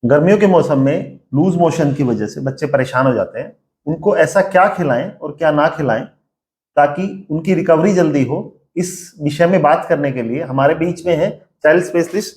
गर्मियों के मौसम में लूज मोशन की वजह से बच्चे परेशान हो जाते हैं। उनको ऐसा क्या खिलाएं और क्या ना खिलाएं ताकि उनकी रिकवरी जल्दी हो, इस विषय में बात करने के लिए हमारे बीच में है child specialist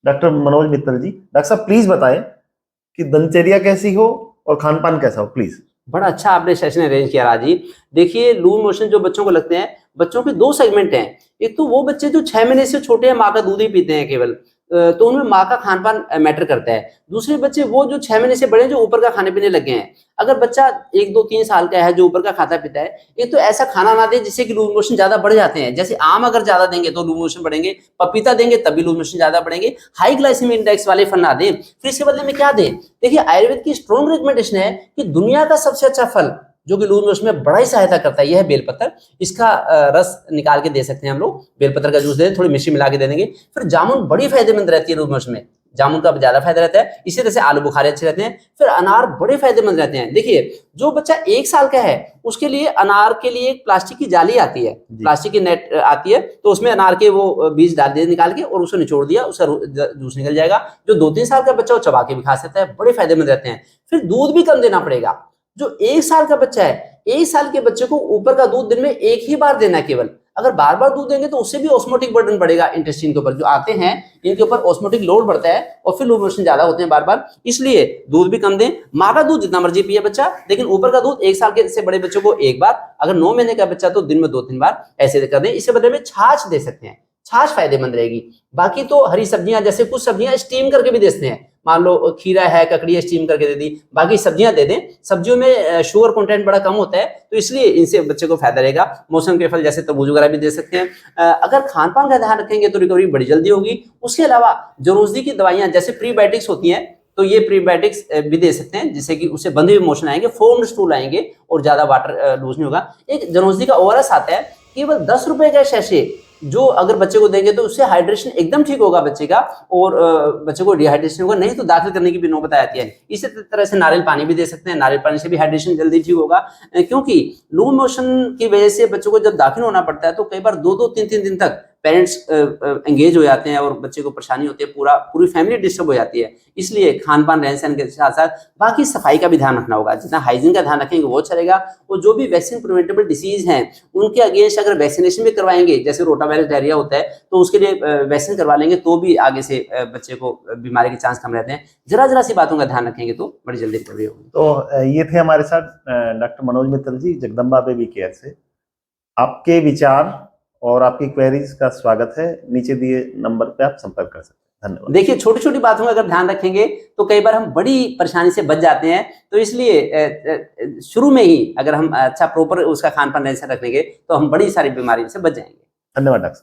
doctor Manoj Mittal ji. Doctor साहब प्लीज बताएं कि दिनचर्या कैसी हो और खान पान कैसा हो, प्लीज। बड़ा अच्छा आपने सेशन अरेंज किया राजी। देखिए, लूज मोशन जो बच्चों को लगते हैं, बच्चों के दो सेगमेंट हैं। एक तो वो बच्चे जो 6 महीने से छोटे हैं, माँ का दूध ही पीते हैं केवल, तो उनमें माँ का खान पान मैटर करता है। दूसरे बच्चे वो जो 6 महीने से बड़े हैं, जो ऊपर का खाने पीने लगे हैं। अगर बच्चा 1 2 3 साल का है जो ऊपर का खाता पीता है, एक तो ऐसा खाना ना दे जिससे कि लूज मोशन ज्यादा बढ़ जाते हैं। जैसे आम अगर ज्यादा देंगे तो लूज मोशन बढ़ेंगे, पपीता देंगे तब भी लूज मोशन ज्यादा बढ़ेंगे। हाई ग्लाइसेमिक इंडेक्स वाले फल ना दें। फिर इसके बदले में क्या दें? देखिए, आयुर्वेद की स्ट्रॉन्ग रिकमेंडेशन है कि दुनिया का सबसे अच्छा फल जो कि लूज मोशन में बड़ा ही सहायता करता है, यह है बेलपत्र। इसका रस निकाल के दे सकते हैं हम लोग। बेलपत्र का जूस दे दें, थोड़ी मिश्री मिला के दे देंगे। फिर जामुन बड़ी फायदेमंद रहती है लूज मोशन में, जामुन का ज्यादा फायदा रहता है। इसी तरह से आलू बुखारे अच्छे रहते हैं। फिर अनार बड़े फायदेमंद रहते हैं। देखिए, जो बच्चा 1 साल का है उसके लिए अनार के लिए एक प्लास्टिक की जाली आती है, प्लास्टिक की नेट आती है, तो उसमें अनार के वो बीज डाल दिए निकाल के और उसको निचोड़ दिया, उसका जूस निकल जाएगा। जो 2 3 साल का बच्चा वो चबा के भी खा सकता है, बड़े फायदेमंद रहते हैं। फिर दूध भी कम देना पड़ेगा। जो 1 साल का बच्चा है, 1 साल के बच्चे को ऊपर का दूध दिन में 1 ही बार देना है केवल। अगर बार बार दूध देंगे तो उससे भी ऑस्मोटिक बर्डन बढ़ेगा इंटेस्टाइन के ऊपर। जो आते हैं इनके ऊपर ऑस्मोटिक लोड बढ़ता है और फिर लूज मोशन ज्यादा होते हैं बार बार। इसलिए दूध भी कम दें। माँ का दूध जितना मर्जी पिए बच्चा, लेकिन ऊपर का दूध 1 साल के से बड़े बच्चों को 1 बार, अगर 9 महीने का बच्चा तो दिन में 2 3 बार ऐसे कर दें। इसके बदले में छाछ दे सकते हैं, छाछ फायदेमंद रहेगी। बाकी तो हरी सब्जियां, जैसे कुछ सब्जियां स्टीम करके भी देते हैं। मान लो खीरा है, ककड़ी है, स्टीम करके दे दी। बाकी सब्जियां दे दें। सब्जियों में शुगर कंटेंट बड़ा कम होता है, तो इसलिए इनसे बच्चे को फायदा रहेगा। मौसम के फल जैसे तरबूज वगैरह भी दे सकते हैं। अगर खान पान का ध्यान रखेंगे तो रिकवरी बड़ी जल्दी होगी। उसके अलावा जरोजदी की दवाइयां जैसे प्रीबायोटिक्स होती हैं, तो ये प्रीबायोटिक्स भी दे सकते हैं, जिससे कि उससे बंधे हुए मोशन आएंगे, फॉर्म्ड स्टूल आएंगे और ज्यादा वाटर लूज नहीं होगा। एक जरोजदी का ओआरएस आता है, केवल 10 रुपए का शैशे, जो अगर बच्चे को देंगे तो उससे हाइड्रेशन एकदम ठीक होगा बच्चे का, और बच्चे को डिहाइड्रेशन होगा नहीं तो दाखिल करने की भी नौबत आती है। इसी तरह से नारियल पानी भी दे सकते हैं, नारियल पानी से भी हाइड्रेशन जल्दी ठीक होगा। क्योंकि लूज मोशन की वजह से बच्चों को जब दाखिल होना पड़ता है तो कई बार 2 2 3 3 दिन तक पेरेंट्स एंगेज हो जाते हैं और बच्चे को परेशानी होती है, पूरी फैमिली डिस्टर्ब हो जाती है। इसलिए खान पान रहन सहन के साथ साथ बाकी सफाई का भी ध्यान रखना होगा। जितना हाइजीन का ध्यान रखेंगे वो अच्छा रहेगा। और जो भी वैक्सीन प्रिवेंटेबल डिसीज हैं उनके अगेंस्ट अगर वैक्सीनेशन भी करवाएंगे, जैसे रोटावायरस डायरिया होता है, तो उसके लिए वैक्सीन करवा लेंगे तो भी आगे से बच्चे को बीमारी के चांस कम रहते हैं। जरा सी बातों का ध्यान रखेंगे तो बड़ी जल्दी रिकवरी होगी। तो ये थे हमारे साथ डॉक्टर मनोज मित्तल जी, जगदम्बा बेबी केयर से। आपके विचार और आपकी क्वेरीज का स्वागत है। नीचे दिए नंबर पे आप संपर्क कर सकते हैं। धन्यवाद। देखिए, छोटी छोटी बातों का अगर ध्यान रखेंगे तो कई बार हम बड़ी परेशानी से बच जाते हैं। तो इसलिए शुरू में ही अगर हम अच्छा प्रॉपर उसका खान पान ऐसा रखेंगे तो हम बड़ी सारी बीमारी से बच जाएंगे। धन्यवाद डॉक्टर।